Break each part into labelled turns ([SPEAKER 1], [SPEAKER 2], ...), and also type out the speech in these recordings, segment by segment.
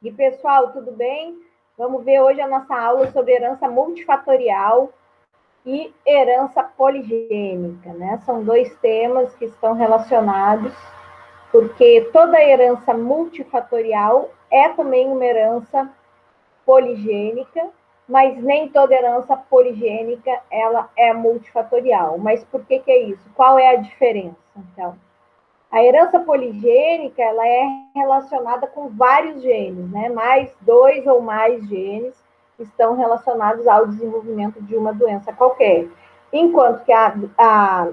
[SPEAKER 1] E pessoal, tudo bem? Vamos ver hoje a nossa aula sobre herança multifatorial e herança poligênica, né? São dois temas que estão relacionados, porque toda herança multifatorial é também uma herança poligênica, mas nem toda herança poligênica ela é multifatorial. Mas por que é isso? Qual é a diferença, então? A herança poligênica, ela é relacionada com vários genes, né? Mais 2 ou mais genes estão relacionados ao desenvolvimento de uma doença qualquer. Enquanto que a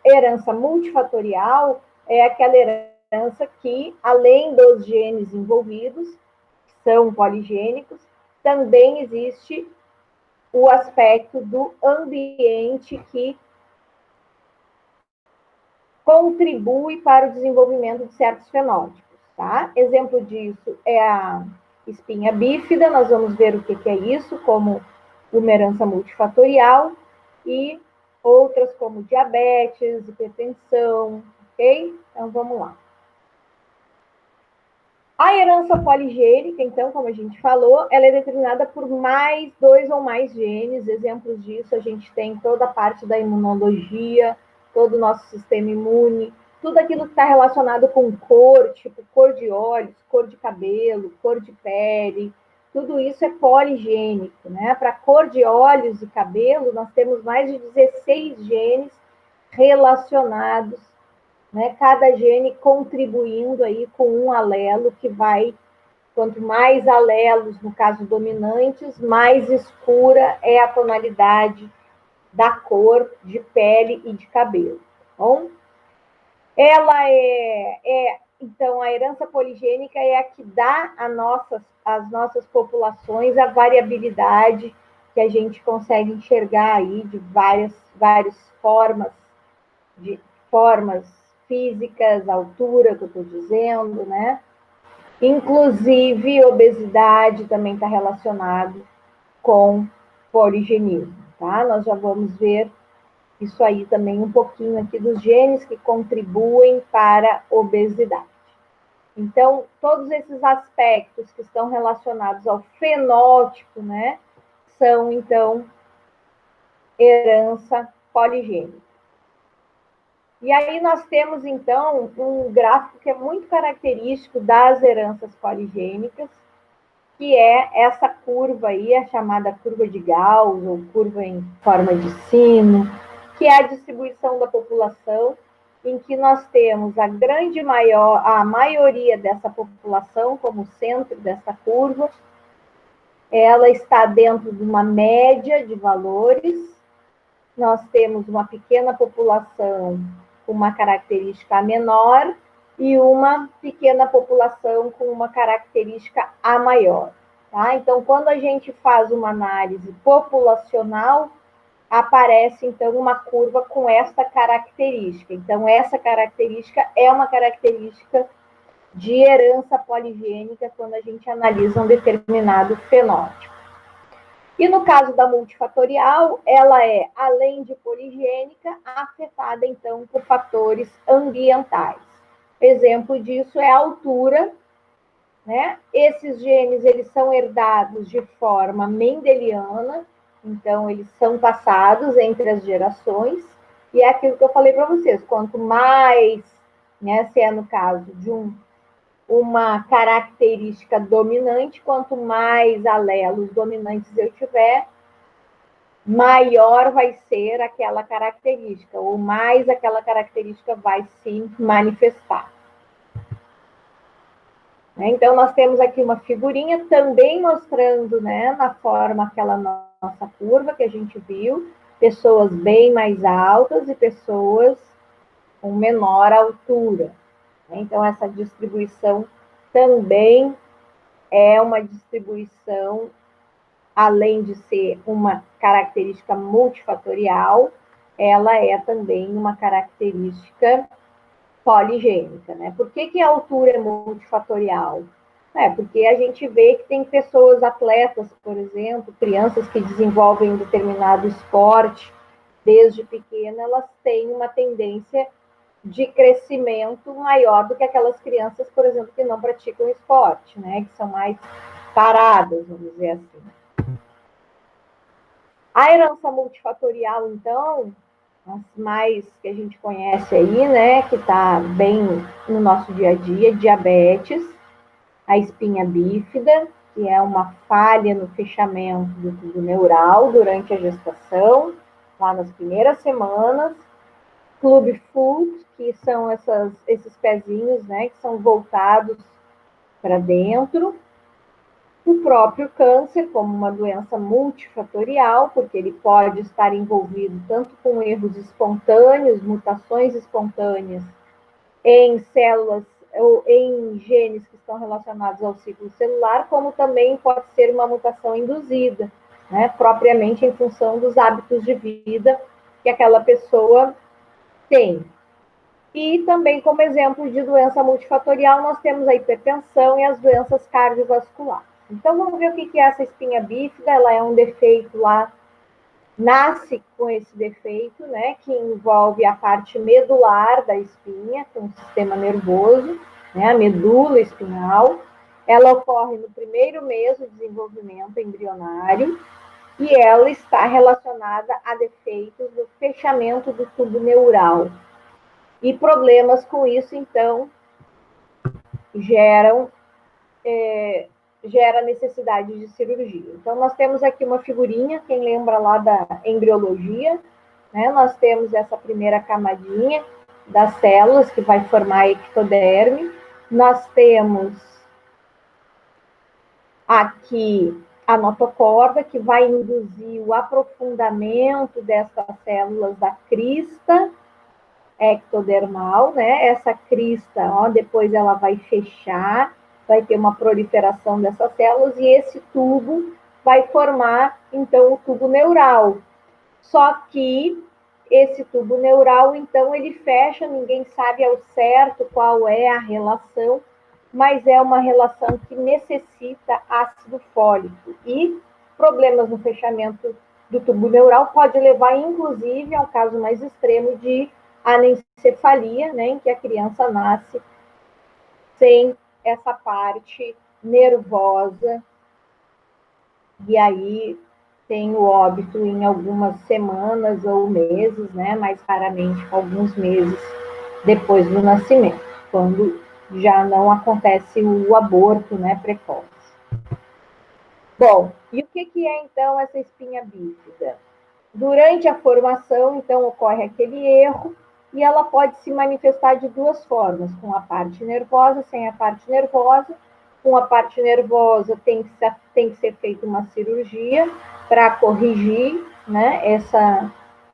[SPEAKER 1] herança multifatorial é aquela herança que, além dos genes envolvidos, que são poligênicos, também existe o aspecto do ambiente que contribui para o desenvolvimento de certos fenótipos, tá? Exemplo disso é a espinha bífida, nós vamos ver o que é isso, como uma herança multifatorial, e outras como diabetes, hipertensão, ok? Então, vamos lá. A herança poligênica, então, como a gente falou, ela é determinada por mais 2 ou mais genes. Exemplos disso, a gente tem toda a parte da imunologia, todo o nosso sistema imune, tudo aquilo que está relacionado com cor, tipo cor de olhos, cor de cabelo, cor de pele, tudo isso é poligênico, né? Para cor de olhos e cabelo, nós temos mais de 16 genes relacionados, né? Cada gene contribuindo aí com um alelo que vai, quanto mais alelos, no caso dominantes, mais escura é a tonalidade da cor de pele e de cabelo. Tá bom? Ela então, a herança poligênica é a que dá às nossas populações a variabilidade que a gente consegue enxergar aí de várias formas físicas, altura, que eu estou dizendo, né? Inclusive, obesidade também está relacionado com poligenismo, tá? Nós já vamos ver isso aí também um pouquinho aqui dos genes que contribuem para a obesidade. Então, todos esses aspectos que estão relacionados ao fenótipo, né, são, então, herança poligênica. E aí nós temos, então, um gráfico que é muito característico das heranças poligênicas, que é essa curva aí, a chamada curva de Gauss, ou curva em forma de sino, que é a distribuição da população, em que nós temos a maioria dessa população como centro dessa curva, ela está dentro de uma média de valores. Nós temos uma pequena população com uma característica menor e uma pequena população com uma característica A maior. Tá? Então, quando a gente faz uma análise populacional, aparece, então, uma curva com esta característica. Então, essa característica é uma característica de herança poligênica quando a gente analisa um determinado fenótipo. E no caso da multifatorial, ela é, além de poligênica, afetada, então, por fatores ambientais. Exemplo disso é a altura, né? Esses genes, eles são herdados de forma mendeliana, então, eles são passados entre as gerações, e é aquilo que eu falei para vocês, quanto mais, né, se é no caso de uma característica dominante, quanto mais alelos dominantes eu tiver, maior vai ser aquela característica, ou mais aquela característica vai se manifestar. Então, nós temos aqui uma figurinha também mostrando, né, na forma aquela nossa curva que a gente viu, pessoas bem mais altas e pessoas com menor altura. Então, essa distribuição também é uma distribuição, além de ser uma característica multifatorial, ela é também uma característica poligênica, né? Por que a altura é multifatorial? Porque a gente vê que tem pessoas atletas, por exemplo, crianças que desenvolvem um determinado esporte desde pequena, elas têm uma tendência de crescimento maior do que aquelas crianças, por exemplo, que não praticam esporte, né? Que são mais paradas, vamos dizer assim. A herança multifatorial, então, as mais que a gente conhece aí, né? Que está bem no nosso dia a dia, diabetes, a espinha bífida, que é uma falha no fechamento do tubo neural durante a gestação, lá nas primeiras semanas. Club foot, que são esses pezinhos, né, que são voltados para dentro. O próprio câncer, como uma doença multifatorial, porque ele pode estar envolvido tanto com erros espontâneos, mutações espontâneas em células ou em genes que estão relacionados ao ciclo celular, como também pode ser uma mutação induzida, né, propriamente em função dos hábitos de vida que aquela pessoa tem. E também, como exemplo de doença multifatorial, nós temos a hipertensão e as doenças cardiovasculares. Então, vamos ver o que é essa espinha bífida. Ela é um defeito lá, nasce com esse defeito, né, que envolve a parte medular da espinha, com o sistema nervoso, né, a medula espinhal. Ela ocorre no primeiro mês do desenvolvimento embrionário e ela está relacionada a defeitos no fechamento do tubo neural. E problemas com isso, então, gera necessidade de cirurgia. Então, nós temos aqui uma figurinha, quem lembra lá da embriologia, né? Nós temos essa primeira camadinha das células que vai formar a ectoderme. Nós temos aqui a notocorda, que vai induzir o aprofundamento dessas células da crista ectodermal, né? Essa crista, ó, depois ela vai fechar, vai ter uma proliferação dessas células e esse tubo vai formar, então, o tubo neural. Só que esse tubo neural, então, ele fecha, ninguém sabe ao certo qual é a relação, mas é uma relação que necessita ácido fólico. E problemas no fechamento do tubo neural pode levar, inclusive, ao caso mais extremo de anencefalia, né, em que a criança nasce sem essa parte nervosa, e aí tem o óbito em algumas semanas ou meses, né, mais raramente alguns meses depois do nascimento, quando já não acontece o aborto, né, precoce. Bom, e o que é então essa espinha bífida? Durante a formação, então, ocorre aquele erro, e ela pode se manifestar de duas formas, com a parte nervosa, sem a parte nervosa. Com a parte nervosa tem que ser feita uma cirurgia para corrigir, né,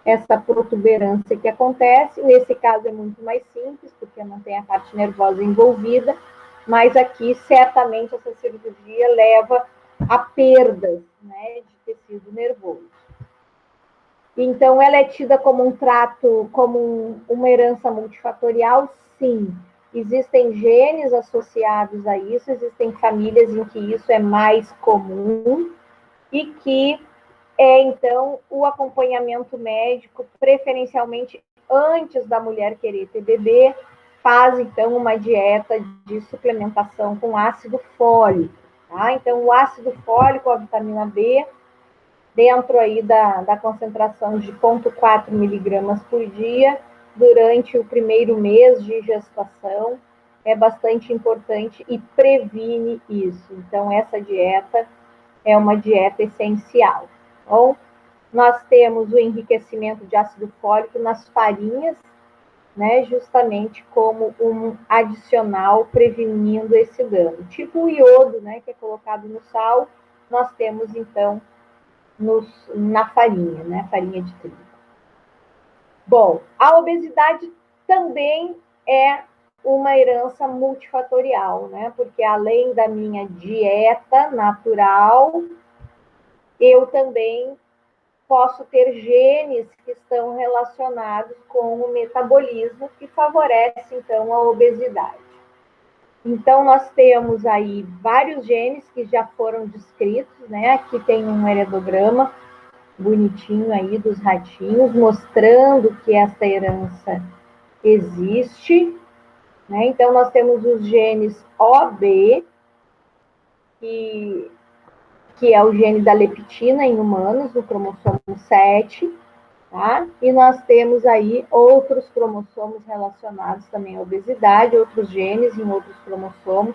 [SPEAKER 1] essa protuberância que acontece. Nesse caso é muito mais simples, porque não tem a parte nervosa envolvida, mas aqui certamente essa cirurgia leva a perdas, né, de tecido nervoso. Então, ela é tida como um trato, como uma herança multifatorial? Sim. Existem genes associados a isso, existem famílias em que isso é mais comum e que então, o acompanhamento médico, preferencialmente antes da mulher querer ter bebê, faz, então, uma dieta de suplementação com ácido fólico. Tá? Então, o ácido fólico, a vitamina B, dentro aí da concentração de 0,4 miligramas por dia, durante o primeiro mês de gestação, é bastante importante e previne isso. Então, essa dieta é uma dieta essencial. Bom, nós temos o enriquecimento de ácido fólico nas farinhas, né, justamente como um adicional prevenindo esse dano. Tipo o iodo, né, que é colocado no sal, nós temos, então, na farinha, né, farinha de trigo. Bom, a obesidade também é uma herança multifatorial, né, porque além da minha dieta natural, eu também posso ter genes que estão relacionados com o metabolismo, que favorece, então, a obesidade. Então, nós temos aí vários genes que já foram descritos, né? Aqui tem um heredograma bonitinho aí dos ratinhos, mostrando que essa herança existe, né? Então, nós temos os genes OB, que é o gene da leptina em humanos, no cromossomo 7, tá? E nós temos aí outros cromossomos relacionados também à obesidade, outros genes em outros cromossomos,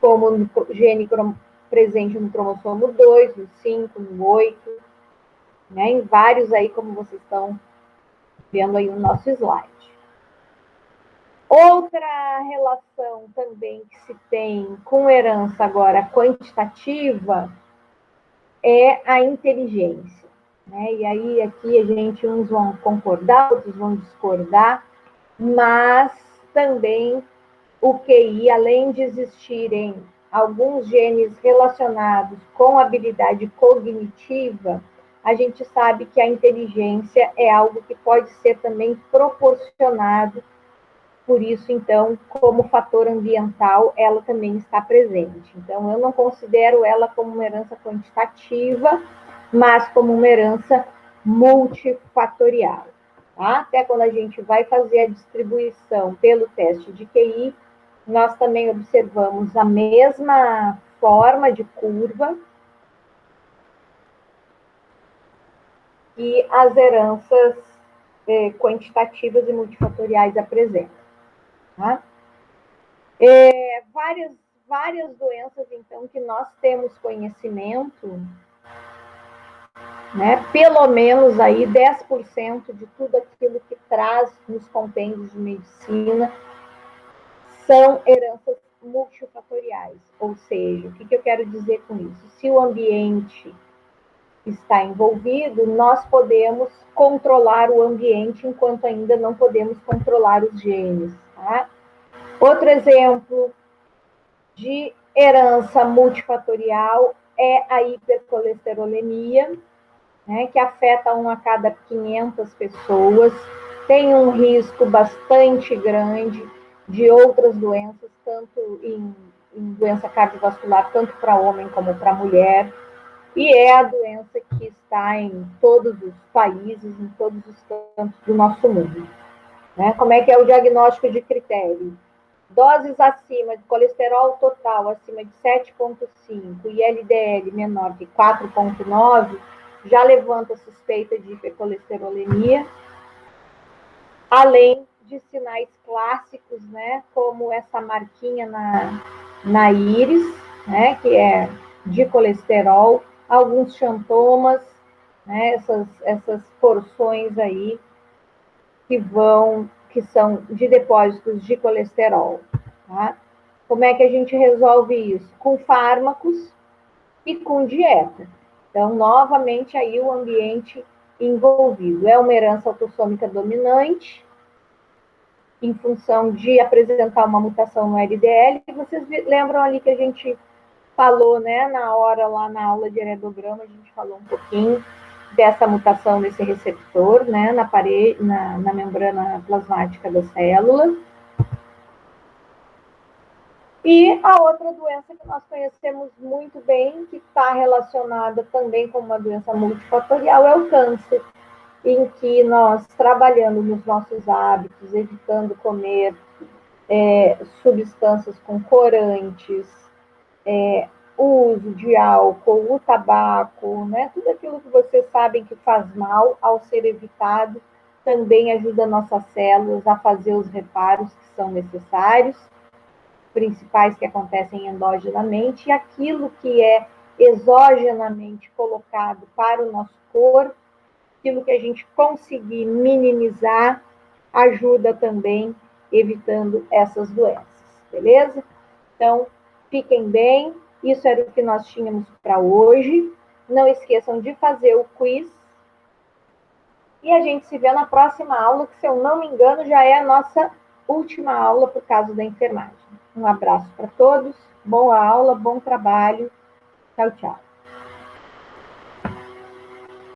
[SPEAKER 1] como o gene presente no cromossomo 2, no 5, no 8, né? Em vários aí, como vocês estão vendo aí no nosso slide. Outra relação também que se tem com herança agora quantitativa é a inteligência, né? E aí aqui a gente, uns vão concordar, outros vão discordar, mas também o QI, além de existirem alguns genes relacionados com habilidade cognitiva, a gente sabe que a inteligência é algo que pode ser também proporcionado. Por isso, então, como fator ambiental, ela também está presente. Então, eu não considero ela como uma herança quantitativa, mas como uma herança multifatorial. Tá? Até quando a gente vai fazer a distribuição pelo teste de QI, nós também observamos a mesma forma de curva e as heranças quantitativas e multifatoriais apresentam. Tá? Várias doenças, então, que nós temos conhecimento, né? Pelo menos aí 10% de tudo aquilo que traz nos compêndios de medicina são heranças multifatoriais. Ou seja, o que eu quero dizer com isso? Se o ambiente está envolvido, nós podemos controlar o ambiente, enquanto ainda não podemos controlar os genes. Tá? Outro exemplo de herança multifatorial é a hipercolesterolemia, né, que afeta 1 a cada 500 pessoas, tem um risco bastante grande de outras doenças, tanto em doença cardiovascular, tanto para homem como para mulher, e é a doença que está em todos os países, em todos os cantos do nosso mundo. Né? Como é que é o diagnóstico de critério? Doses acima de colesterol total acima de 7,5 e LDL menor que 4,9 já levanta suspeita de hipercolesterolemia, além de sinais clássicos, né, como essa marquinha na íris, né, que é de colesterol, alguns xantomas, né, essas porções aí que são de depósitos de colesterol. Tá? Como é que a gente resolve isso? Com fármacos e com dieta. Então, novamente, aí o ambiente envolvido. É uma herança autossômica dominante, em função de apresentar uma mutação no LDL. E vocês lembram ali que a gente falou, né, na hora lá na aula de heredograma, a gente falou um pouquinho dessa mutação desse receptor, né, na membrana plasmática da célula. E a outra doença que nós conhecemos muito bem, que está relacionada também com uma doença multifatorial, é o câncer, em que nós, trabalhando nos nossos hábitos, evitando comer substâncias com corantes, o uso de álcool, o tabaco, né? Tudo aquilo que vocês sabem que faz mal, ao ser evitado, também ajuda nossas células a fazer os reparos que são necessários, principais que acontecem endogenamente, e aquilo que é exogenamente colocado para o nosso corpo, aquilo que a gente conseguir minimizar, ajuda também evitando essas doenças, beleza? Então, fiquem bem, isso era o que nós tínhamos para hoje. Não esqueçam de fazer o quiz. E a gente se vê na próxima aula, que, se eu não me engano, já é a nossa última aula por causa da enfermagem. Um abraço para todos, boa aula, bom trabalho. Tchau, tchau.